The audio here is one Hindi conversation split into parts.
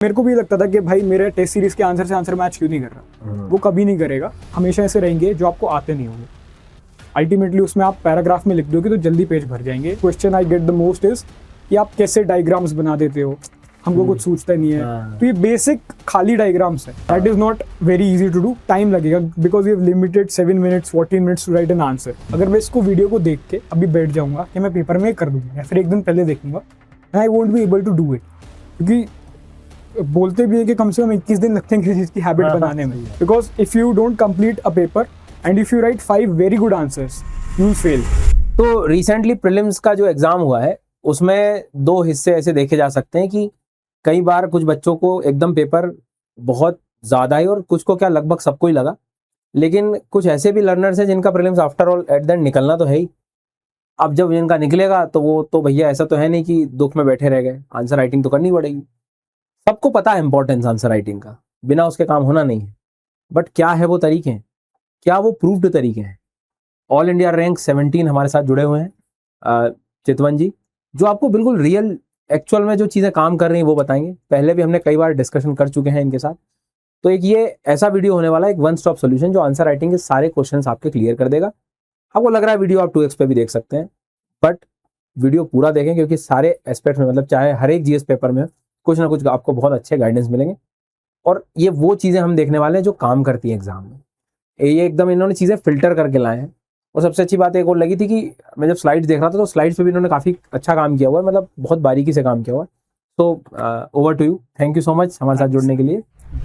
मेरे को भी लगता था कि भाई मेरे टेस्ट सीरीज के आंसर से आंसर मैच क्यों नहीं कर रहा। वो कभी नहीं करेगा, हमेशा ऐसे रहेंगे जो आपको आते नहीं होंगे। अल्टीमेटली उसमें आप पैराग्राफ में लिख दोगे तो जल्दी पेज भर जाएंगे। Question I get the most is कि आप कैसे डायग्राम्स बना देते हो, हमको कुछ सूझता नहीं है। तो ये बेसिक खाली डायग्राम्स है, that is not very easy to do. Time लगेगा because you have limited 7 minutes 14 minutes to write an answer. अगर मैं इसको वीडियो को देख के अभी बैठ जाऊंगा कि मैं पेपर में कर दूंगा या फिर एक दिन पहले देखूंगा, I won't be able to do it. क्योंकि बोलते भी है कि कम से कम 21 दिन लगते हैं किसी चीज की हैबिट बनाने में। Because if you don't complete a paper and if you right 5 very good answers you will fail. तो रिसेंटली प्रीलिम्स का जो एग्जाम हुआ है उसमें 2 हिस्से ऐसे देखे जा सकते हैं कि कई बार कुछ बच्चों को एकदम पेपर बहुत ज्यादा ही और कुछ को क्या लगभग सबको ही लगा, लेकिन कुछ ऐसे भी लर्नर्स हैं जिनका prelims after all at the and निकलना तो है ही। अब जब इनका निकलेगा तो वो तो भैया ऐसा तो है नहीं कि दुख में बैठे रह गए, आंसर राइटिंग तो करनी पड़ेगी। सबको पता है इंपॉर्टेंस आंसर राइटिंग का, बिना उसके काम होना नहीं है। बट क्या है वो तरीके हैं, क्या वो प्रूव्ड तरीके हैं? ऑल इंडिया रैंक 17 हमारे साथ जुड़े हुए हैं चितवन जी, जो आपको बिल्कुल रियल एक्चुअल में जो चीज़ें काम कर रही हैं वो बताएंगे। पहले भी हमने कई बार डिस्कशन कर चुके हैं इनके साथ। तो एक ये ऐसा वीडियो होने वाला है, एक वन स्टॉप सोल्यूशन जो आंसर राइटिंग के सारे क्वेश्चंस आपके क्लियर कर देगा। आपको लग रहा है वीडियो आप 2x पे भी देख सकते हैं, बट वीडियो पूरा देखें क्योंकि सारे एस्पेक्ट में, मतलब चाहे हर एक जीएस पेपर में कुछ ना कुछ आपको बहुत अच्छे गाइडेंस मिलेंगे। और ये वो चीज़ें हम देखने वाले हैं जो काम करती हैं एग्जाम में। ये एकदम इन्होंने चीज़ें फिल्टर करके लाए हैं। और सबसे अच्छी बात एक और लगी थी कि मैं जब स्लाइड्स देख रहा था तो स्लाइड्स पे भी इन्होंने काफ़ी अच्छा काम किया हुआ है, मतलब बहुत बारीकी से काम किया हुआ है। तो over to you, thank you so much हमारे साथ जुड़ने के लिए।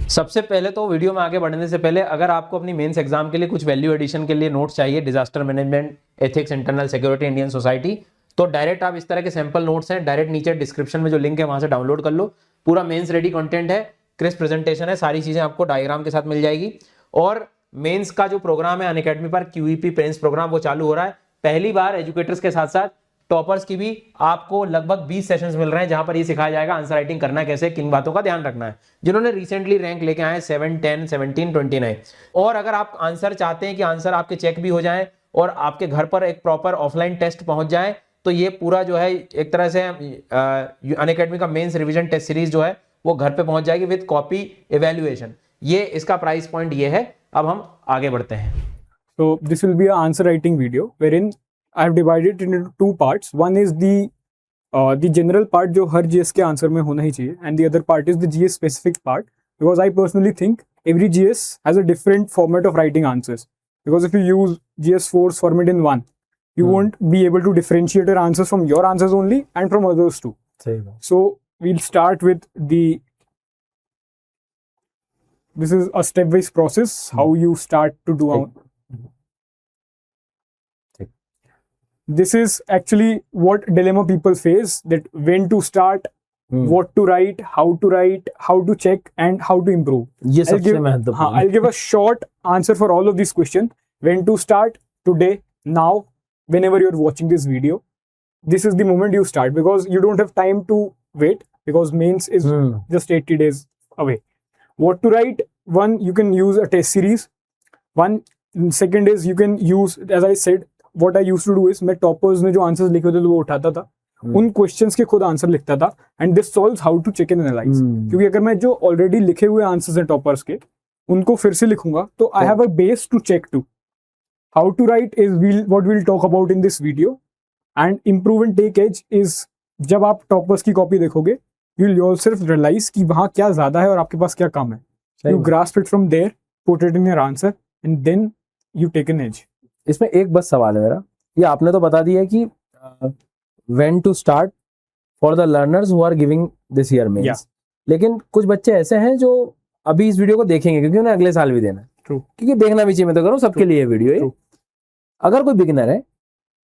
सबसे पहले तो वीडियो में आगे बढ़ने से पहले अगर आपको अपनी मेंस एग्जाम के लिए कुछ वैल्यू एडिशन के लिए नोट्स चाहिए, disaster management, ethics, internal security, Indian society, तो डायरेक्ट आप इस तरह के सैंपल नोट्स हैं, डायरेक्ट नीचे डिस्क्रिप्शन में जो लिंक है वहां से डाउनलोड कर लो। पूरा मेंस रेडी कंटेंट है, क्रिस्प प्रेजेंटेशन है, सारी चीजें आपको डायग्राम के साथ मिल जाएगी। और मेंस का जो प्रोग्राम है अनअकैडमी पर क्यूईपी प्रेंस प्रोग्राम वो चालू हो रहा है। पहली बार एजुकेटर्स के साथ साथ टॉपर्स की भी आपको लगभग 20 सेशंस मिल रहे हैं जहां पर ये सिखाया जाएगा आंसर राइटिंग करना कैसे, किन बातों का ध्यान रखना है। जिन्होंने रिसेंटली रैंक लेके आए 7, 10, 17, 29। और अगर आप आंसर चाहते हैं कि आंसर आपके चेक भी हो जाए और आपके घर पर एक प्रॉपर ऑफलाइन टेस्ट पहुंच जाए, तो ये पूरा जो है एक तरह से अनअकैडमी का मेंस रिवीजन टेस्ट सीरीज जो है वो घर पे पहुंच जाएगी विद कॉपी इवेल्युएशन। ये इसका प्राइस पॉइंट ये है। अब हम आगे बढ़ते हैं। So this will be an answer writing video wherein I have divided it into 2 parts. One is the general part जो हर GS के आंसर में होना ही चाहिए, and the other part is the GS specific part, because I personally think every GS has a different format of writing answers. Because if you use GS4's format in one, you won't be able to differentiate your answers from your answers only and from others too. So we'll start with this is a step-wise process how you start to do This is actually what dilemma people face, that when to start, what to write, how to check and how to improve. ये सबसे महत्वपूर्ण। I'll give a short answer for all of these questions. When to start? Today, now, whenever you're watching this video, this is the moment you start, because you don't have time to wait, because mains is just 80 days away. What to write? One, you can use a test series. One, second is you can use, as I said, what I used to do is मैं टॉपर्स ने जो आंसर्स लिखे होते थे वो उठाता था, उन क्वेश्चंस के खुद आंसर लिखता था, and this solves how to check and analyse. क्योंकि अगर मैं जो ऑलरेडी लिखे हुए आंसर्स हैं टॉपर्स के उनको फिर से लिखूंगा तो I have a base to check too. How to write is what we'll talk about in this video, and improve and take edge is जब आप टॉपर्स की कॉपी देखोगे यू विल योरसेल्फ रियलाइज कि वहां क्या ज्यादा है और आपके पास क्या कम है। You grasp it from there, put it in your answer and then you take an edge. इसमें एक बस सवाल है मेरा, ये आपने तो बता दिया कि when to start for the learners who are giving this year mains, लेकिन कुछ बच्चे ऐसे हैं जो अभी इस वीडियो को देखेंगे क्योंकि उन्हें अगले साल भी देना है। True. क्योंकि देखना भी चाहिए, मैं तो कह रहा हूं सबके लिए वीडियो है। अगर कोई बिगिनर है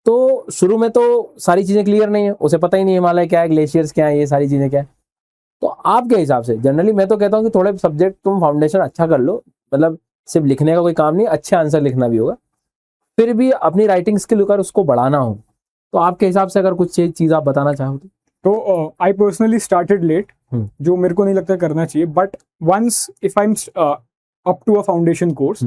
तो शुरू में तो सारी चीजें क्लियर नहीं है, उसे पता ही नहीं हिमालय क्या है, ग्लेशियर्स क्या है, ये सारी चीजें क्या है। तो आपके हिसाब से जनरली मैं तो कहता हूँ कि थोड़े सब्जेक्ट तुम फाउंडेशन अच्छा कर लो, मतलब सिर्फ लिखने का कोई काम नहीं, अच्छे आंसर लिखना भी होगा, फिर भी अपनी राइटिंग स्किल होकर उसको बढ़ाना हो, तो आपके हिसाब से अगर कुछ चीज आप बताना चाहो तो आई पर्सनली स्टार्टेड लेट, जो मेरे को नहीं लगता करना चाहिए, but once if I am up to a foundation course,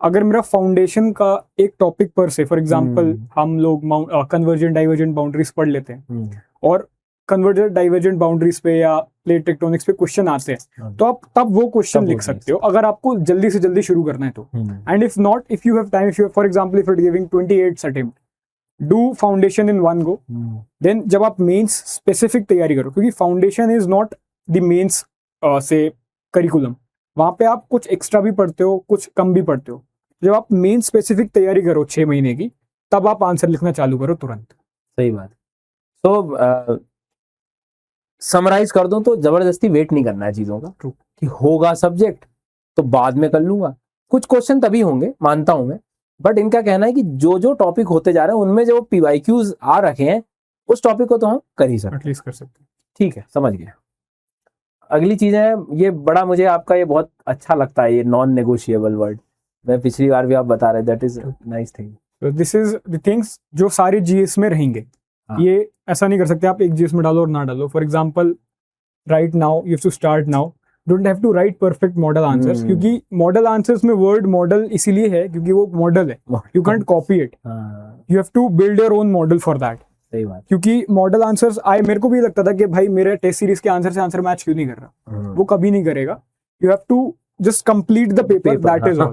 अगर मेरा फाउंडेशन का एक टॉपिक पर से, फॉर एग्जांपल हम लोग कन्वर्जेंट डाइवर्जेंट बाउंड्रीज पढ़ लेते हैं और कन्वर्जेंट डाइवर्जेंट बाउंड्रीज पे या प्लेट टेक्टोनिक्स पे क्वेश्चन आते हैं तो आप तब वो क्वेश्चन लिख सकते हो अगर आपको जल्दी से जल्दी शुरू करना है तो. And if not, if you have time, if you for example if you are giving 28 attempt, do foundation in one go. Then जब आप मेंस स्पेसिफिक तैयारी करो, क्योंकि foundation is not the mains से करिकुलम, वहां पे आप कुछ एक्स्ट्रा भी पढ़ते हो, कुछ कम भी पढ़ते हो. जब आप मेन स्पेसिफिक तैयारी करो 6 महीने की, तब आप आंसर लिखना चालू करो तुरंत. सही बात. तो समराइज कर दूं तो जबरदस्ती वेट नहीं करना है चीजों का. True. कि होगा सब्जेक्ट तो बाद में कर लूंगा. कुछ क्वेश्चन तभी होंगे, मानता हूं मैं, बट इनका कहना है कि जो जो टॉपिक होते जा रहे हैं उनमें जो PYQs आ रखे हैं उस टॉपिक को तो हम कर ही सकते हैं. एटलीस्ट कर सकते हैं. ठीक है, समझ गया. अगली चीज है, ये बड़ा मुझे आपका ये बहुत अच्छा लगता है, ये नॉन नेगोशिएबल वर्ड. मैं पिछली बार भी आप बता रहे, that is nice thing. This is the things जो सारे जीएस में रहेंगे. हाँ. ये ऐसा नहीं कर सकते आप एक जीएस में डालो और ना डालो. For example right now, you have to start now, don't have to write perfect model answers, क्योंकि मॉडल आंसर्स में वर्ड मॉडल इसीलिए है क्योंकि वो मॉडल है. You can't copy it, you have to build your own model for that. सही बात. क्योंकि मॉडल आंसर्स मेरे को भी लगता था कि भाई मेरे टेस्ट सीरीज के आंसर से आंसर मैच क्यों नहीं कर रहा. वो कभी नहीं करेगा. You have to just complete the paper. That is all.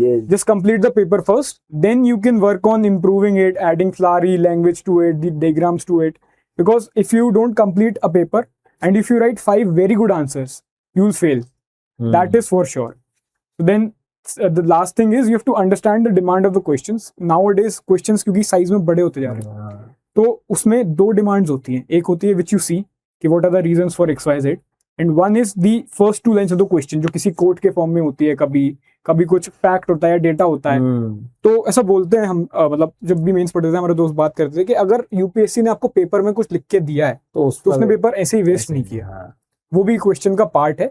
Yes. Just complete the paper first, then you can work on improving it, adding flowery language to it, the diagrams to it. Because if you don't complete a paper and if you write 5 very good answers, you will fail. That is for sure. So then the last thing is you have to understand the demand of the questions. Nowadays questions क्योंकि size में बड़े होते जा रहे हैं, तो उसमें 2 demands होती हैं. एक होती है which you see कि what are the reasons for XYZ, and one is the first 2 lines of the question जो किसी कोड के फॉर्म में होती है. कभी कुछ फैक्ट होता है, डेटा होता है. तो ऐसा बोलते हैं हम, मतलब जब भी मेंस पढ़ते थे हमारे दोस्त बात करते थे कि अगर यूपीएससी ने आपको पेपर में कुछ लिख के दिया है तो उसने पेपर ऐसे ही वेस्ट नहीं किया. वो भी क्वेश्चन का पार्ट है.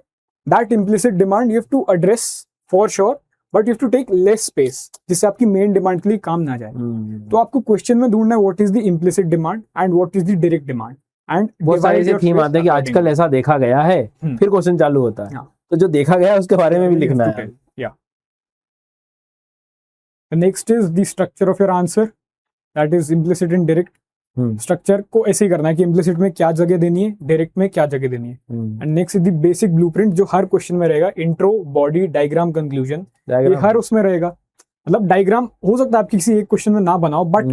That implicit demand you have to address for sure, but you have to take less space जिससे आपकी मेन डिमांड के लिए काम ना जाए. तो आपको क्वेश्चन में ढूंढना है what is the implicit demand and what is the direct demand. And बहुत सारे ऐसे थीम आते हैं कि आजकल ऐसा देखा गया है, फिर क्वेश्चन चालू होता है. तो जो देखा गया है उसके बारे में भी लिखना है. Next is the structure of your answer, that is implicit and direct. Structure को ऐसे ही करना है कि इम्प्लिसिट में क्या जगह देनी है, डायरेक्ट में क्या जगह देनी है. And next is the basic blueprint जो हर क्वेश्चन में रहेगा. इंट्रो, बॉडी, डायग्राम, कंक्लूजन, ये हर उसमें रहेगा. मतलब डायग्राम हो सकता है आप किसी एक क्वेश्चन में ना बनाओ, बट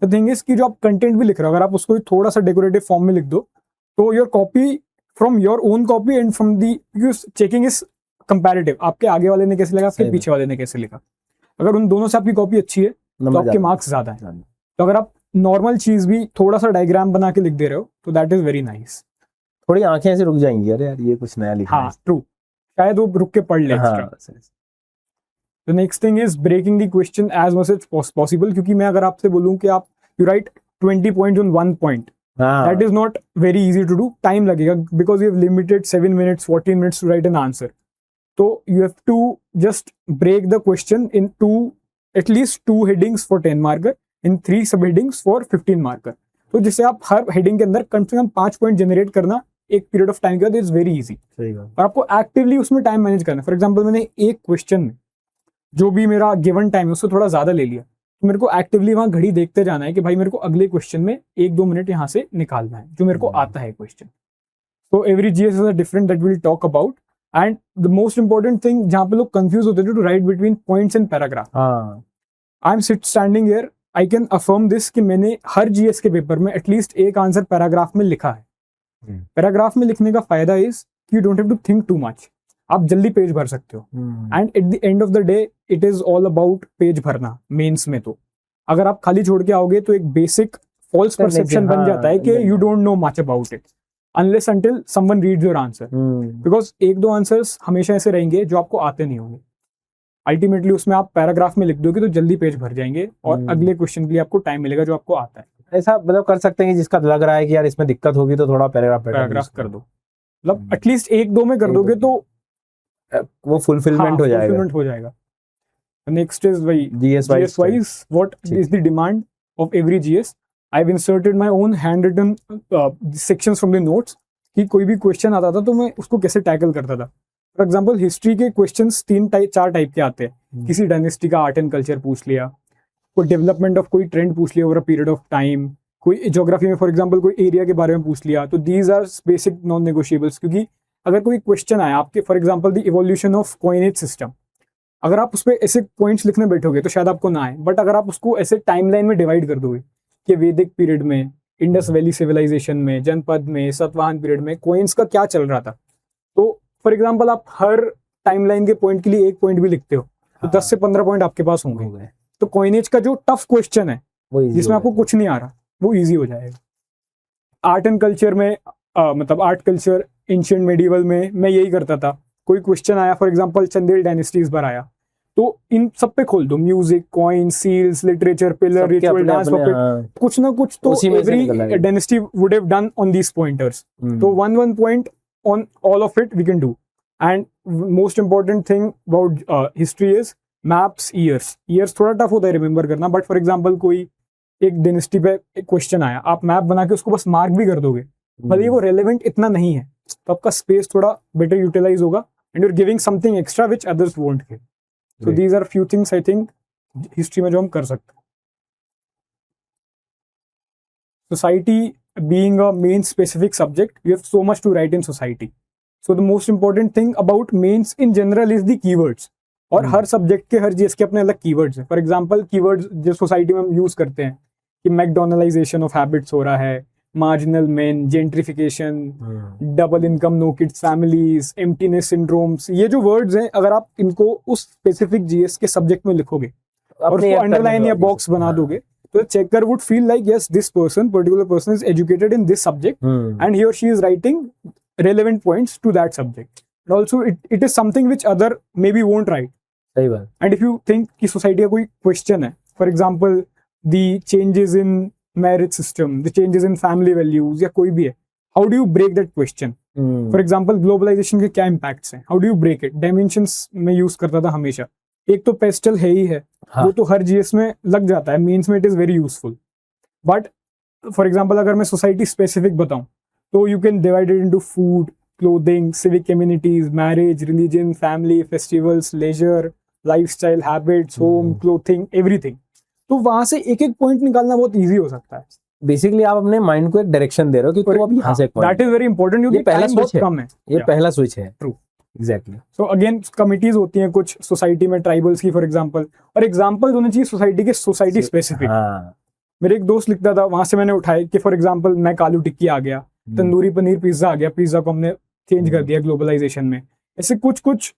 द थिंग इज कि जो आप कंटेंट भी लिख रहे हो, अगर आप उसको थोड़ा सा डेकोरेटिव फॉर्म में लिख दो तो your copy from your own copy and from the checking is comparative. आपके आगे वाले ने कैसे लिखा, आपके पीछे वाले ने कैसे लिखा. अगर उन दोनों से आपकी कॉपी अच्छी है तो आपके मार्क्स ज्यादा है. तो अगर आप नॉर्मल चीज भी थोड़ा सा डायग्राम बना के लिख दे रहे हो तो दैट इज वेरी नाइस. थोड़ी आंखें ऐसे रुक जाएंगी, अरे यार ये कुछ नया लिखा है. हाँ ट्रू, शायद वो रुक के पढ़ ले. The next thing is breaking the question as much as possible. क्योंकि मैं अगर आपसे बोलूं कि आप you write 20 points on 1 point, that is not very easy to do. Time लगेगा because you have limited 7 minutes, 14 minutes to write an answer. So you have to just break the question into at least 2 headings for 10 marker and 3 subheadings for 15 marker. तो जिससे आप हर हेडिंग के अंदर कम से कम 5 पॉइंट जनरेट करना एक पीरियड ऑफ टाइम के बाद इज वेरी इजी. और आपको एक्टिवली उसमें टाइम मैनेज करना. फॉर एग्जाम्पल मैंने एक क्वेश्चन में जो भी मेरा गिवन टाइम है उससे थोड़ा ज्यादा ले लिया, तो मेरे को एक्टिवली वहां घड़ी देखते जाना है कि भाई मेरे को अगले क्वेश्चन में 1-2 मिनट यहाँ से निकालना है जो मेरे को आता है क्वेश्चन. तो every GS is different, that will talk about. And the most important thing जहाँ पे लोग कंफ्यूज होते थे to write between points and paragraph. I am standing here, I can affirm this कि मैंने हर जीएस के पेपर में एटलीस्ट एक आंसर पैराग्राफ में लिखा है. पैराग्राफ में लिखने का फायदा इज कि you don't have to think too much, आप जल्दी पेज भर सकते हो. And at the end of the day it is all about page भरना. मेंस में तो अगर आप खाली छोड़ के आओगे तो एक बेसिक फॉल्स परसेप्शन बन जाता है कि you don't know much about it unless until someone reads your answer. Because 1-2 answers हमेशा ऐसे रहेंगे जो आपको आते नहीं होंगे. अल्टीमेटली उसमें आप पैराग्राफ में लिख दोगे तो जल्दी पेज भर जाएंगे और अगले क्वेश्चन के लिए आपको टाइम मिलेगा जो आपको आता है. ऐसा मतलब कर सकते हैं कि जिसका लग रहा है कि यार इसमें दिक्कत होगी तो थोड़ा पैराग्राफ कर दो. मतलब एटलीस्ट 1-2 में कर दोगे तो वो फुलफिलमेंट हो जाएगा. नेक्स्ट इज भाई GS wise, what is the demand of every GS. I've inserted my own handwritten sections from the notes कि कोई भी क्वेश्चन आता था तो मैं उसको कैसे टैकल करता था. फॉर एग्जाम्पल हिस्ट्री के क्वेश्चंस 4 टाइप के आते हैं. किसी डायनेस्टी का आर्ट एंड कल्चर पूछ लिया, कोई डेवलपमेंट ऑफ कोई ट्रेंड पूछ लिया over a period of time, कोई ज्योग्राफी में फॉर एग्जांपल कोई एरिया के बारे में पूछ लिया, तो these are basic non negotiables. क्योंकि अगर कोई क्वेश्चन आया आपके, for example the evolution of coinage system, अगर आप उस पर ऐसे पॉइंट्स लिखने बैठोगे तो शायद आपको ना आए, बट अगर आप उसको ऐसे टाइमलाइन में डिवाइड कर दोगे कि वैदिक पीरियड में, इंडस वैली सिविलाइजेशन में, जनपद में, सातवाहन पीरियड में कॉइन्स का क्या चल रहा था, तो फॉर एग्जांपल आप हर टाइमलाइन के पॉइंट के लिए एक पॉइंट भी लिखते हो तो 10 से 15 पॉइंट आपके पास होंगे। तो कॉइनेज का जो टफ क्वेश्चन है जिसमें आपको कुछ नहीं आ रहा, वो इजी हो जाएगा। आर्ट एंड कल्चर में मतलब आर्ट कल्चर एंशिएंट मेडिवल में मैं यही करता था, कोई क्वेश्चन आया फॉर एग्जांपल चंदेल डायनेस्टी इस बार आया, तो इन सब पे खोल दो, music, coin, seals, literature, pillar, ritual, dance, कुछ ना कुछ तो every dynasty would have done on these pointers. तो one point on all of it we can do. And most important thing about history is maps, years थोड़ा टफ होता है रिमेंबर करना, बट फॉर एग्जांपल कोई एक डायनेस्टी पे एक क्वेश्चन आया, आप मैप बना के उसको बस मार्क भी कर दोगे, भले ही वो रेलेवेंट इतना नहीं है, तो आपका स्पेस थोड़ा बेटर यूटिलाइज होगा and you are giving something extra which others won't give. So these are few things I think history में जो हम कर सकते हैं। Society being a main specific subject, you have so much to write in society. So the most important thing about mains in general is the keywords. और हर सब्जेक्ट के, हर चीज के अपने अलग कीवर्ड्स हैं। फॉर एग्जांपल कीवर्ड्स जो सोसाइटी में हम यूज करते हैं कि मैकडोनलाइजेशन ऑफ हैबिट्स हो रहा है, marginal men, gentrification, double income, no kids families, emptiness syndromes, ये जो वर्ड्स हैं अगर आप इनको उस स्पेसिफिक जीएस के सब्जेक्ट में लिखोगे और उसको अंडरलाइन या बॉक्स बना दोगे, तो the checker would feel like yes, this particular person is educated in this subject and he or she is writing relevant points to that subject. And also it is something which other maybe won't write. सही बात। And if you think कि society का कोई question है, for example the changes in marriage system, the changes in family values या कोई भी है, how do you break that question? For example globalization के क्या impacts हैं, how do you break it? Dimensions में use करता था हमेशा। एक तो पेस्टल है ही है, हाँ। वो तो हर जीएस में लग जाता है, मीन्स में it is very useful. But for example अगर मैं सोसाइटी स्पेसिफिक बताऊं तो you can divide it into food, clothing, civic communities, marriage, religion, family, festivals, leisure, lifestyle, habits, home, clothing, everything. तो वहां से एक एक पॉइंट निकालना बहुत ईजी हो सकता है। बेसिकली आप अपने माइंड को एक डायरेक्शन दे रहे हो कि तो अब यहाँ say that is very important, क्योंकि पहला स्विच है, कम है, ये पहला स्विच है। True, exactly. So again committees होती हैं कुछ सोसाइटी में, ट्राइबल्स की फॉर एग्जांपल, और एग्जांपल्स होने चाहिए सोसाइटी के, सोसाइटी स्पेसिफिक। मेरे एक दोस्त लिखता था, वहां से मैंने उठाया कि फॉर एग्जांपल मैं कालू टिक्की आ गया, तंदूरी पनीर पिज्जा आ गया, पिज्जा को हमने चेंज कर दिया ग्लोबलाइजेशन में। ऐसे कुछ कुछ,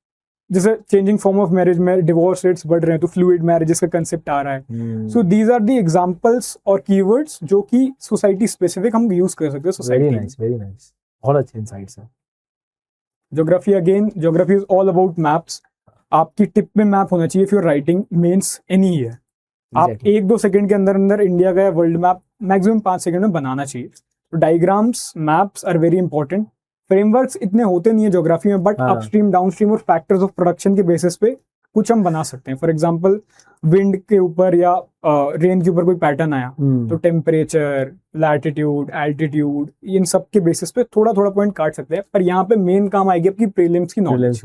जैसे चेंजिंग फॉर्म ऑफ मैरिज में डिवोर्स रेट्स बढ़ रहे हैं तो फ्लूइड मैरिजेस का कंसेप्ट आ रहा है। So these are the examples और कीवर्ड्स जो कि सोसाइटी स्पेसिफिक हम यूज कर सकते हैं सोसाइटी में। वेरी नाइस, बहुत अच्छे इनसाइट्स हैं। Geography again, geography is all about maps. आपकी टिप में मैप होना चाहिए if you are writing mains any year. आप 1-2 सेकंड के अंदर अंदर इंडिया का वर्ल्ड मैप मैक्सिमम 5 सेकंड में बनाना चाहिए। तो diagrams, maps are very important. Frameworks इतने होते नहीं है ज्योग्राफी में, बट अपस्ट्रीम, डाउनस्ट्रीम और फैक्टर्स ऑफ प्रोडक्शन के बेसिस पे कुछ हम बना सकते हैं। फॉर एग्जांपल विंड के ऊपर या रेन के ऊपर कोई पैटर्न आया तो टेम्परेचर, लैटिट्यूड, एल्टीट्यूड, इन सब के बेसिस पे थोड़ा थोड़ा पॉइंट काट सकते हैं। पर यहाँ पे मेन काम आएगी आपकी प्रीलिम्स की नॉलेज,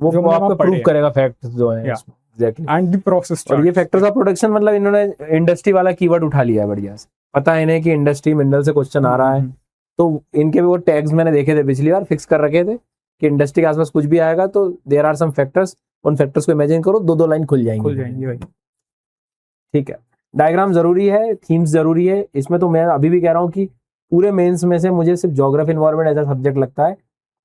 वो आपको प्रूव करेगा फैक्ट्स जो है एग्जैक्टली एंड द प्रोसेस। और ये फैक्टर्स ऑफ प्रोडक्शन, मतलब इन्होंने इंडस्ट्री वाला कीवर्ड उठा लिया है बढ़िया से। पता है इन्हें कि इंडस्ट्री मिनरल से क्वेश्चन आ रहा है, तो इनके भी वो टैग्स मैंने देखे थे पिछली बार, फिक्स कर रखे थे कि इंडस्ट्री के आसपास कुछ भी आएगा तो देयर आर सम फैक्टर्स, उन फैक्टर्स को इमेजिन करो, 2-2 लाइन खुल जाएंगी भाई। ठीक है, डायग्राम जरूरी है, थीम्स जरूरी है। इसमें तो मैं अभी भी कह रहा हूँ कि पूरे मेंस में से मुझे सिर्फ ज्योग्राफी एनवायरनमेंट ऐसा सब्जेक्ट लगता है,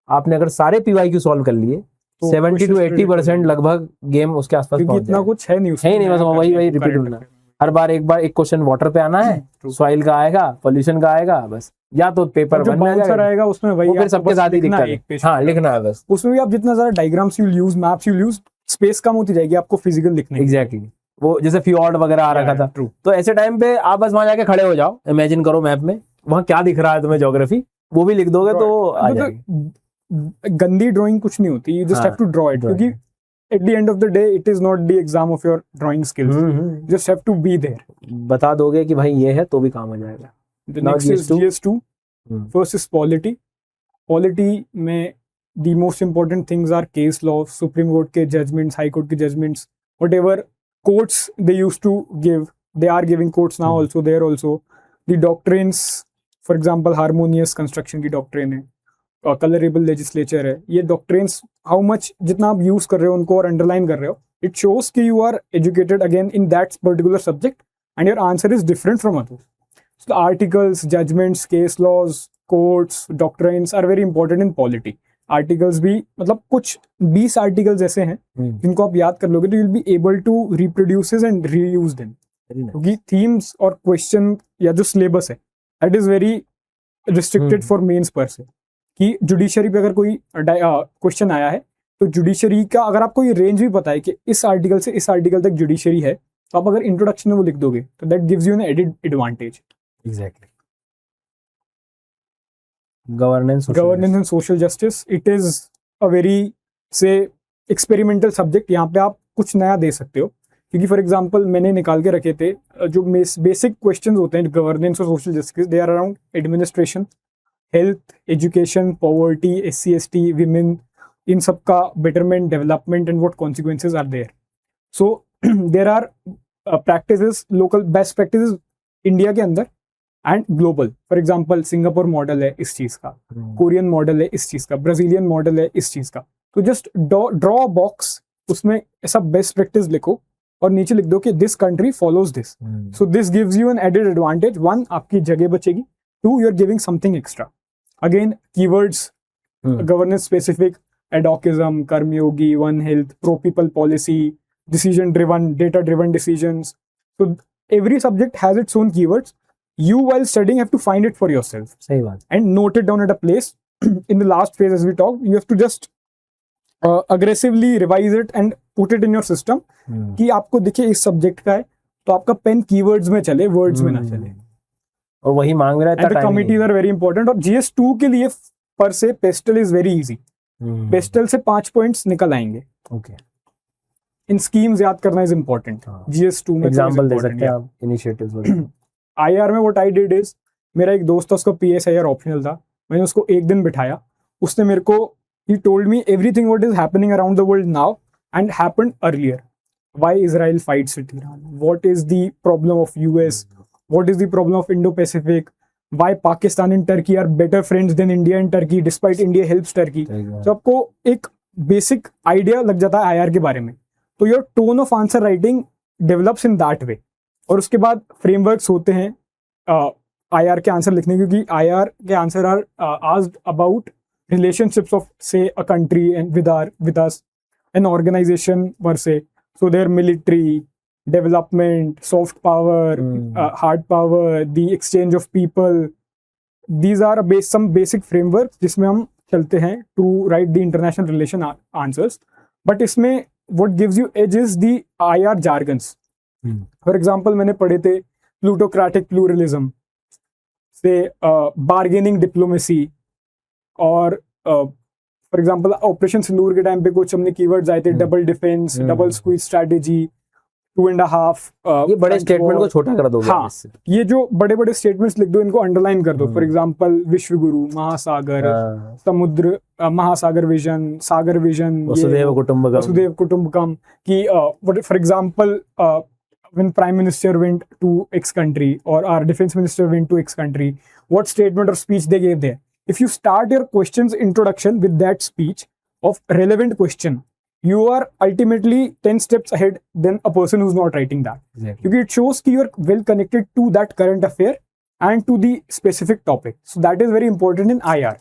आपने अगर सारे PYQ सॉल्व कर लिए तो 70 to 80% लगभग गेम उसके आसपास पहुंच इतना कुछ है नहीं, बस वही रिपीट होना। हर बार एक क्वेश्चन वाटर पे आना है, सॉइल का आएगा, पोल्यूशन का आएगा, बस या तो पेपर जो बाउंसर आएगा उसमें वही फिर सबके साथ ही दिखता है। हाँ, लिखना है बस। उसमें भी आप जितना ज्यादा diagrams you'll use, maps you'll use, space कम होती जाएगी आपको फिजिकल लिखने। एग्जैक्टली, वो जैसे फ्योर्ड वगैरह आ रखा था, तो ऐसे टाइम पे आप बस वहां जाके खड़े हो जाओ, इमेजिन करो मैप में वहां क्या दिख रहा है तुम्हें, ज्योग्राफी, वो भी लिख दोगे तो आ जाएगी। गंदी ड्राइंग कुछ नहीं होती, you just have to draw it, क्योंकि at the end of the day it is not the exam of your drawing skills. Just have to be there. बता दोगे कि भाई ये है तो भी काम हो जाएगा। The next is GS2. First is polity. Polity में the most important things are case law, Supreme Court के judgments, High Court के judgments, whatever courts they used to give, they are giving courts now also, there also. The doctrines, for example harmonious construction की डॉक्ट्रिन है, कलरेबल लेजिस्लेचर है, ये डॉक्ट्रिन्स हाउ मच जितना आप यूज कर रहे हो उनको और अंडरलाइन कर रहे हो, इट शोज कि you are educated again in that particular subject and your answer is different from others. So the articles, judgments, case laws, courts, doctrines are very important in polity. Articles भी मतलब कुछ 20 articles ऐसे हैं जिनको आप याद कर लोगे तो you'll be able to reproduce and reuse them. क्योंकि themes और question या जो syllabus है that is very restricted for mains per se. कि judiciary पे अगर कोई question आया है तो judiciary का अगर आपको ये range भी पता है कि इस article से इस article तक judiciary है तो आप अगर introduction में वो लिख दोगे तो that gives you an added advantage. Exactly. Governance and social justice, it is a very say experimental subject. यहाँ पे आप कुछ नया दे सकते हो क्योंकि फॉर एग्जांपल मैंने निकाल के रखे थे जो बेसिक क्वेश्चंस होते हैं गवर्नेंस और social justice, they are around administration, health, education, poverty, SC ST, women, इन सब का betterment, development and what consequences are there. So there are practices, local best practices India के अंदर and global. For example Singapore model है इस चीज का, कोरियन मॉडल है इस चीज का, ब्राजीलियन मॉडल है इस चीज का. तो जस्ट ड्रॉ अ बॉक्स, उसमें ऐसा बेस्ट प्रैक्टिस लिखो और नीचे लिख दो कि this country follows this. So this gives you an added advantage. 1, आपकी जगह बचेगी. 2, you are giving something extra. Again keywords, governance specific, adhocism, Karmayogi, one health, pro people policy, decision driven, data driven decisions. So every subject has its own keywords. You while studying have to find it for yourself. सही बात. And note it down at a place. In the last phase as we talked, you have to just aggressively revise it and put it in your system. कि आपको दिखे इस सब्जेक्ट का है तो आपका पेन कीवर्ड्स में चले, वर्ड्स में ना चले. और वही मांग रहा है. And the committees are very important. और GS2 के लिए पर से pastel is very easy. Pastel से 5 पॉइंट्स निकल आएंगे. ओके. इन स्कीम्स याद करना इज इम्पोर्टेंट. GS2 में एग्जांपल दे सकते हैं आप इनिशिएटिव्स वगैरह. IR में व्हाट आई डिड इज, मेरा एक दोस्त था उसका PSIR ऑप्शनल था, मैंने उसको एक दिन बिठाया, उसने मेरे को ही told me everything what is happening around the world now and happened earlier. Why Israel fights with Iran, what is the problem of US, what is the problem of Indo Pacific, why Pakistan and Turkey are better friends than India and Turkey despite India helps Turkey. तो आपको एक बेसिक आइडिया लग जाता है IR के बारे में. तो your tone of answer writing develops in that way. और उसके बाद फ्रेमवर्क्स होते हैं IR के आंसर लिखने, क्योंकि IR के answer are asked about relationships of say a country and with us, an organization per se. So their military, development, soft power, hard power, the exchange of people. These are some basic frameworks जिसमें हम चलते हैं to write the international relation answers. But इसमें what gives you edge is the IR jargons. For example, मैंने पढ़े थे plutocratic pluralism, say bargaining diplomacy, और फॉर एग्जांपल ऑपरेशन सिंदूर के टाइम पे कुछ हमने कीवर्ड्स आए थे, double defence, double squeeze strategy, 2.5. ये बड़े स्टेटमेंट को छोटा कर दोगे. हाँ, ये जो बड़े बड़े स्टेटमेंट्स लिख दो, इनको अंडरलाइन कर दो. फॉर एग्जांपल विश्व गुरु, महासागर, समुद्र, महासागर विजन, सागर विजन, वसुदेव कुटुंबकम. कि for example when prime minister went to X country or our defense minister went to X country, what statement or speech they gave there. If you start your questions introduction with that speech of relevant question, you are ultimately 10 steps ahead than a person who's not writing that. Exactly. Because it shows that you are well connected to that current affair and to the specific topic. So that is very important in IR.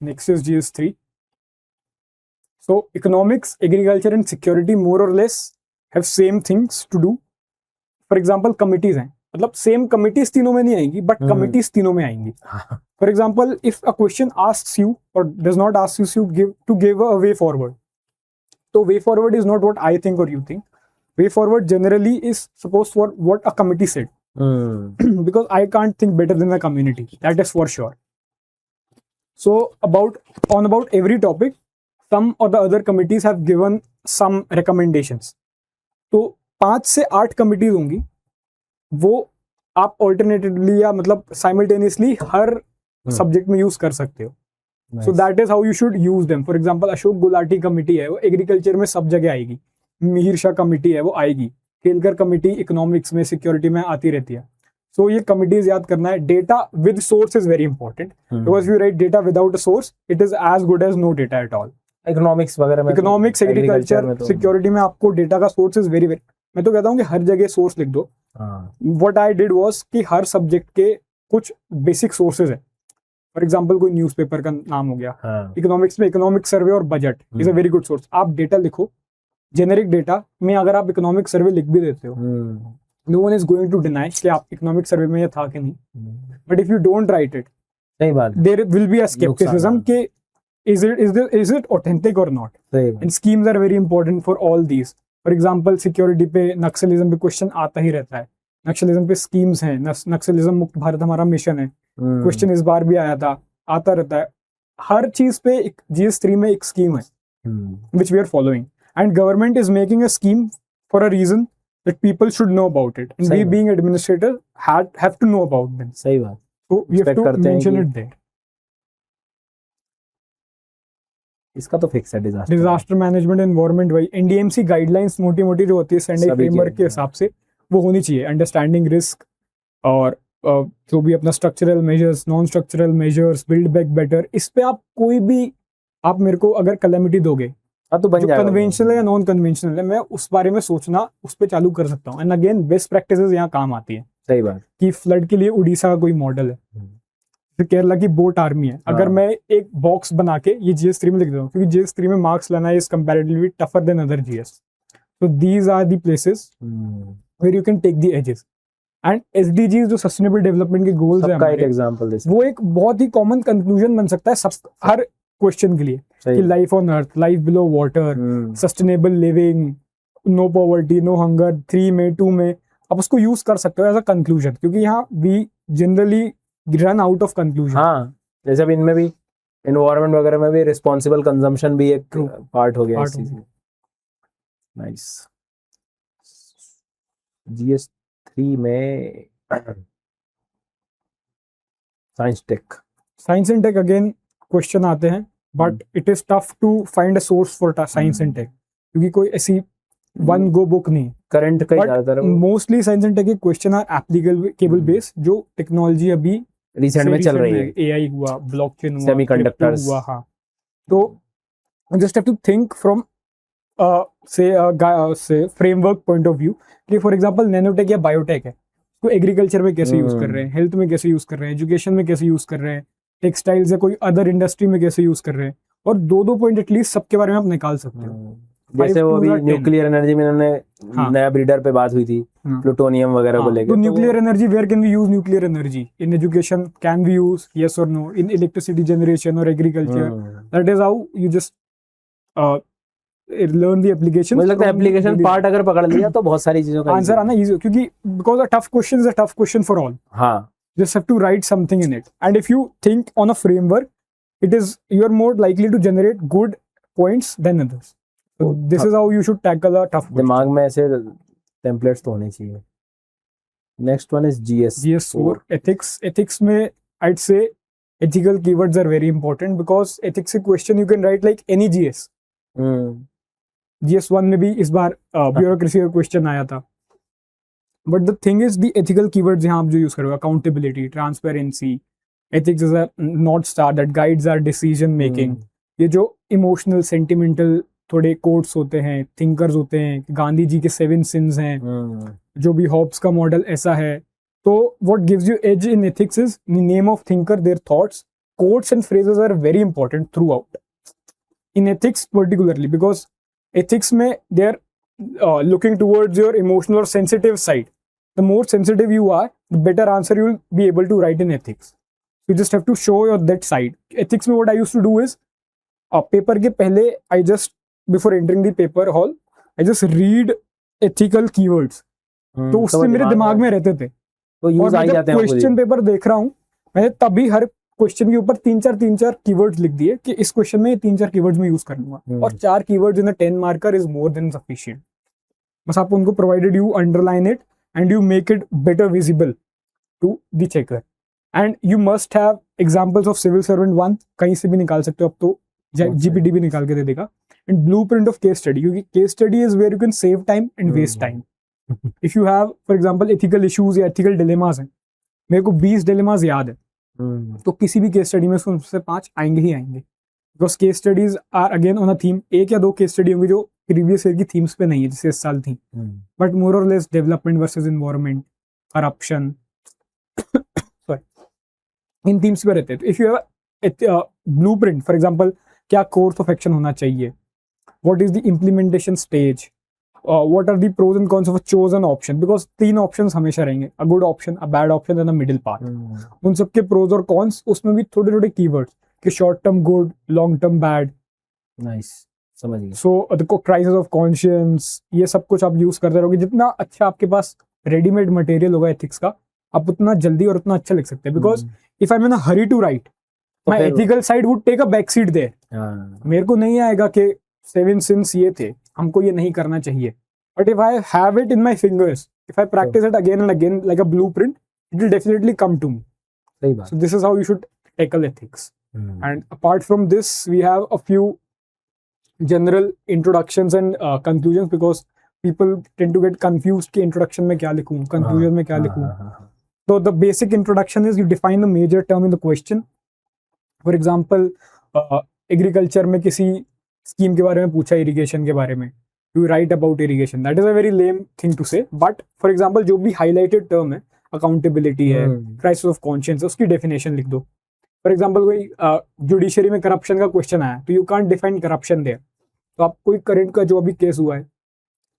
Next is GS3. So economics, agriculture and security more or less have same things to do. For example, committees हैं, मतलब सेम कमिटीज तीनों में नहीं आएंगी, बट कमिटीज तीनों में आएंगी. For example, if a question asks you और does not ask you to give a way forward, तो way forward is not what I think और you think. Way forward generally is suppose for what a committee said, because I can't think better than the community, that is for sure. So about every topic some or the other committees have given some recommendations. तो 5 से 8 कमिटीज होंगी, वो आप ऑल्टरनेटिवली या मतलब साइमल्टेनियसली हर सब्जेक्ट में यूज कर सकते हो. So that is how you should use them. For example Ashok Gulati committee है, वो एग्रीकल्चर में सब जगह आएगी. मिहिर शाह कमिटी है वो आएगी, केलकर कमिटी इकोनॉमिक्स में सिक्योरिटी में आती रहती है। सो ये कमिटीज याद करना है। Data with source is very important, because you write data without a source it is as good as no data at all. Economics वगैरह में, इकोनॉमिक्स, agriculture एग्रीकल्चर, सिक्योरिटी में आपको डेटा का सोर्स इज वेरी वेरी, मैं तो कहता हूँ कि हर जगह सोर्स लिख दो। व्हाट आई डिड वाज कि हर सब्जेक्ट के कुछ बेसिक सोर्सेज है। फॉर एग्जांपल कोई न्यूज़पेपर का नाम हो गया, इकोनॉमिक्स में इकोनॉमिक सर्वे और budget is a very good source. आप डेटा लिखो, जेनेरिक डेटा में अगर आप इकोनॉमिक सर्वे लिख भी देते हो, no one is going to deny कि आप इकोनॉमिक सर्वे में ये था कि नहीं। But if you don't write it, सही बात, there will be a scepticism कि is it authentic or not, and schemes are very important for all these. For example, security पे नक्सलिज्म पे क्वेश्चन आता ही रहता है, नक्सलिज्म पे स्कीम्स हैं, नक्सलिज्म मुक्त भारत हमारा मिशन है, क्वेश्चन इस बार भी आया था, आता रहता है। हर चीज पे एक GS3 में एक स्कीम है which we are following, and government is making a scheme for a reason that people should know about it, and we being administrator have to know about them. सही बात, so we have to mention it there. इसका तो फिक्स है डिजास्टर मैनेजमेंट एनवायरनमेंट भाई, NDMC गाइडलाइंस मोटी मोटी जो होती है सेंडाई फ्रेमवर्क के हिसाब से वो होनी चाहिए। अंडरस्टैंडिंग रिस्क और जो भी अपना structural measures, non structural measures, build back better, इस पे आप कोई भी, आप मेरे को अगर कैलेमिटी दोगे तो बन जो जाएगा, कन्वेंशनल है या नॉन कन्वेंशनल है, मैं उस बारे में सोचना उस पे चालू कर सकता हूँ। एंड अगेन बेस्ट प्रैक्टिसेस यहाँ काम आती है। सही बात, कि फ्लड के लिए उड़ीसा का कोई मॉडल है, केरला की बोट आर्मी है, अगर मैं एक बॉक्स बना के ये GS3 में लिख देता हूँ, क्योंकि GS3 में मार्क्स लाना is comparatively tougher than other GS, so these are the places where you can take the edges. and SDGs जो सस्टेनेबल डेवलपमेंट के गोल्स है सबका एक एग्जांपल दे, वो एक बहुत ही कॉमन कंक्लूजन बन सकता है सब हर क्वेश्चन के लिए कि life on earth, life below water, sustainable living, no poverty, no hunger, 3 में 2 में आप उसको यूज कर सकते हो एज अ कंक्लूजन, क्योंकि यहाँ we generally run out of conclusion. हाँ, जैसे अब इनमें भी एनवायरनमेंट वगैरह में भी रिस्पॉन्सिबल कंजम्पशन भी एक पार्ट हो गया इस चीज में। नाइस। GS3 में science and tech again question आते हैं, but it is tough to find a source for science and tech, क्योंकि कोई ऐसी वन गो बुक नहीं करंट का ज्यादातर। मोस्टली साइंस एंड टेक के क्वेश्चन आर एप्लीकेबल बेस्ड, जो टेक्नोलॉजी अभी रिसेंट में चल रही है, AI हुआ, ब्लॉकचेन हुआ, सेमीकंडक्टर्स हुआ। हाँ, तो just have to think from से फ्रेमवर्क पॉइंट ऑफ व्यू कि फॉर एग्जांपल नैनोटेक या बायोटेक है, तो एग्रीकल्चर में कैसे यूज कर रहे हैं, हेल्थ में कैसे यूज कर रहे हैं, एजुकेशन में कैसे यूज कर रहे हैं, टेक्सटाइल्स या कोई अदर इंडस्ट्री में कैसे यूज कर रहे हैं, और 2-2 पॉइंट एटलीस्ट सबके बारे में आप निकाल सकते हो। जैसे वो भी न्यूक्लियर एनर्जी में इन्होंने नया ब्रीडर पे बात हुई थी, प्लूटोनियम वगैरह को लेकर। तो nuclear energy, where can we use nuclear energy in education, can we use, yes और नो, इन इलेक्ट्रिसिटी जनरेशन और agriculture, that is how you just learn the application. मुझे लगता है एप्लीकेशन पार्ट अगर पकड़ लिया तो बहुत सारी चीजों का आंसर आना इजी, क्योंकि because a tough question is a tough question for all. हाँ, just have to write something in it, and if you think on a framework, it is you're more likely to generate good points than others. So this is how you should tackle a tough question. दिमाग में ऐसे टेम्पलेट्स तो होने चाहिए। Next one is GS4 ethics में I'd say ethical keywords are very important, because ethics a question you can write like any GS. GS1 में भी इस बार bureaucracy का क्वेश्चन आया था, but the thing is the ethical keywords यहाँ आप जो यूज करोगे, accountability, transparency, ethics is a north star that guides our decision making. ये जो इमोशनल सेंटिमेंटल थोड़े कोट्स होते हैं, थिंकर्स होते हैं, गांधी जी के 7 सिंस हैं, जो भी हॉब्स का मॉडल ऐसा है। तो what gives you edge in ethics is the name of thinker, their thoughts, quotes and phrases are very important throughout in ethics particularly, because ethics में they are looking towards your emotional और sensitive side. The more sensitive you are, the better answer you will be able to write in ethics. You just have to show your that side. Ethics में what I used to do is, paper के पहले I just before entering the paper hall, I just read ethical keywords. तो उससे मेरे दिमाग में रहते थे. तो यूज आ जाते हैं. क्वेश्चन पेपर देख रहा हूँ, मैंने तभी हर क्वेश्चन के ऊपर 3-4 कीवर्ड्स लिख दिए कि इस क्वेश्चन में ये 3-4 कीवर्ड्स में यूज कर लूंगा. और 4 keywords in a 10 marker is more than sufficient. बस आप उनको provided you underline it and you make it better visible to the checker. And you must have examples of civil servant 1, कहीं से भी निकाल सकते हो, अब तो GPT भी निकाल के दे देगा. and blueprint of case study, क्योंकि case study is where you can save time and waste time. If you have, for example, ethical issues या ethical dilemmas हैं, मेरे को 20 dilemmas याद है, तो किसी भी case study में उससे 5 आएंगे ही आएंगे, because case studies are again on a theme. एक या दो case study होंगे जो previous year की themes पे नहीं है, जैसे इस साल थी, but more or less development versus environment, corruption, sorry, in themes पे रहते हैं. तो if you have a blueprint, for example, क्या course of action होना चाहिए, what is the implementation stage, what are the pros and cons of a chosen option, because 3 options हमेशा रहेंगे, a good option, a bad option and a middle path. उन सबके pros और cons, उसमें भी थोड़े थोड़े keywords कि short term good, long term bad. Nice, समझ गया. So the crisis of conscience, ये सब कुछ आप यूज करते रहोगे. जितना अच्छा आपके पास रेडीमेड मटेरियल होगा एथिक्स का, आप उतना जल्दी और उतना अच्छा लिख सकते हैं. Because if I am in a hurry to write, my ethical side would take a back seat there. मेरे को नहीं आएगा कि 7 सिंस ये थे, हमको ये नहीं करना चाहिए. But if I have it in my fingers, if I practise it again and again like a blueprint, it will definitely come to me. सही बात. So this is how you should tackle ethics. And apart from this we have a few general introductions and conclusions, because people tend to get confused कि introduction में क्या लिखूं, conclusion में क्या लिखूं. So the basic introduction is you define the major term in the question. For example, agriculture में किसी scheme के बारे में पूछा, irrigation के बारे में, you write about irrigation. That is a very lame thing to say, but for example जो भी highlighted term है, accountability है, crisis of conscience, उसकी definition लिख दो. फॉर एग्जाम्पल कोई जुडिशरी में करप्शन का क्वेश्चन आया, तो you can't define corruption there, तो आप कोई करंट का जो अभी केस हुआ है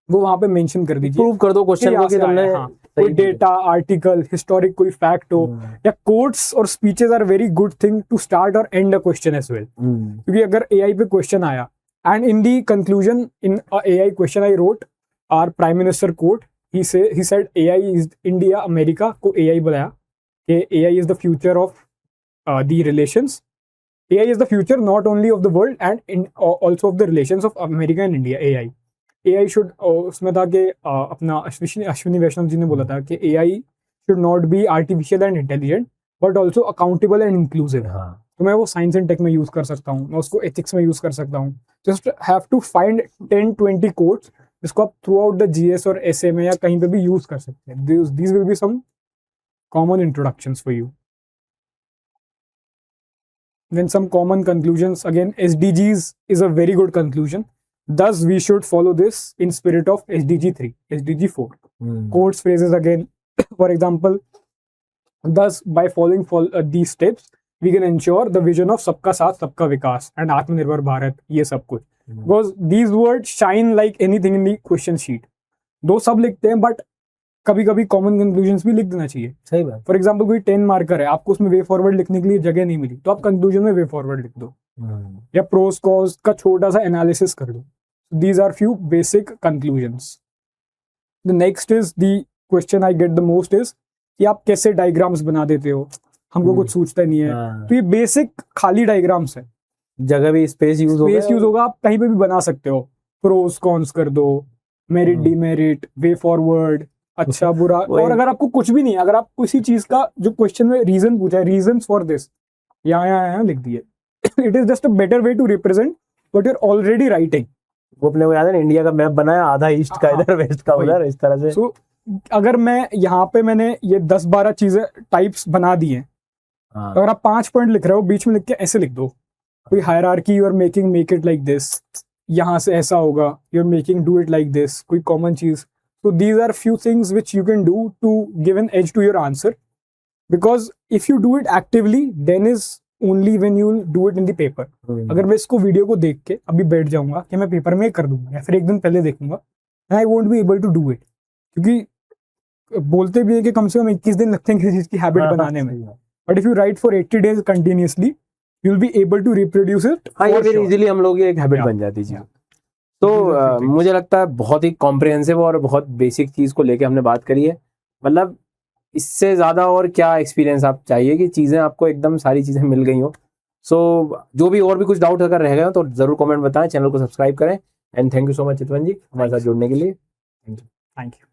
वो वहां पे मेंशन कर दीजिए, प्रूव कर दो क्वेश्चन को कि तुमने कोई डेटा, आर्टिकल, हिस्टोरिक कोई फैक्ट हो, या कोट्स और speeches are very good thing to start और end a question as well. क्योंकि अगर एआई पे क्वेश्चन आया and in the conclusion in AI question I wrote our prime minister quote, he said AI is India America को एआई बुलाया कि AI is the future of the relations. AI is the future not only of the world and also of the relations of America and India. AI should उसमें था कि अपना अश्विनी वैष्णव जी ने बोला था कि AI should not be artificial and intelligent but also accountable and inclusive. तो मैं वो साइंस एंड टेक में यूज कर सकता हूँ, मैं उसको एथिक्स में यूज कर सकता हूँ. Just have to find 10-20 quotes जिसको आप थ्रू आउट द जीएस और एसए में या कहीं पे भी यूज कर सकते हैं. These will be some common introductions for you. Then some common conclusions. Again, SDGs is a very good conclusion. Thus, we should follow this in spirit of SDG 3, SDG 4. Quotes, phrases again. For example, thus by following these steps, we can ensure the vision of सबका साथ सबका विकास and आत्मनिर्भर भारत, ये सब कुछ. Because these words shine like anything in the question sheet. दो सब लिखते हैं, but कभी कभी कॉमन कंक्लूजन्स भी लिख देना चाहिए. सही बात. फॉर एग्जांपल कोई 10 मार्कर है, आपको उसमें वे फॉरवर्ड लिखने के लिए जगह नहीं मिली, तो आप कंक्लूजन में वे फॉरवर्ड लिख दो, या प्रोस कॉज का छोटा सा एनालिसिस कर दो. These are few basic conclusions. The next is the question I get the most is कि आप कैसे डायग्राम्स बना देते हो, हमको कुछ सूझता नहीं है. तो ये बेसिक खाली डायग्राम्स है, जगह भी स्पेस यूज होगा, आप कहीं पे भी बना सकते हो. प्रोस कॉन्स कर दो, मेरिट डीमेरिट, वे फॉरवर्ड, अच्छा बुरा. और अगर आपको कुछ भी नहीं है, अगर आप किसी चीज का जो क्वेश्चन में रीजन पूछा है, रीजन फॉर दिस, यहाँ लिख दिए. It is just a better way to represent what you are already writing. वो अपने को याद है इंडिया का मैप बनाया, आधा ईस्ट का इधर, वेस्ट का उधर, इस तरह से. सो अगर मैं यहाँ पे मैंने ये 10-12 चीजें टाइप्स बना दी हैं, अगर आप 5 पॉइंट लिख रहे हो, बीच में लिख के ऐसे लिख दो, कोई hierarchy you are making, make it like this, यहाँ से ऐसा होगा, you are making, do it like this, कोई कॉमन चीज. So these are few things which you can do to give an edge to your answer, because if you do it actively, then is only when you will do it in the paper. अगर मैं इसको वीडियो को देख के अभी बैठ जाऊंगा कि मैं पेपर में कर दूंगा, या फिर एक दिन पहले देखूंगा, I won't be able to do it. क्योंकि बोलते भी है कि कम से कम 21 दिन लगते हैं किसी चीज की हैबिट बनाने में. But if you write for 80 days continuously, you will be able to reproduce it. हाँ, ये फिर इजीली हम लोग एक हैबिट बन जाती है. तो मुझे लगता है बहुत ही कॉम्प्रिहेंसिव और बहुत बेसिक चीज को लेके हमने बात करी है. मतलब इससे ज्यादा और क्या एक्सपीरियंस आप चाहिए कि चीजें आपको एकदम सारी चीजें मिल गई हो. सो जो भी और भी कुछ डाउट अगर रह गए हो तो जरूर कमेंट बताएं, चैनल को सब्सक्राइब करें. And thank you so much Chitwan ji हमारे साथ जुड़ने के लिए. Thank you.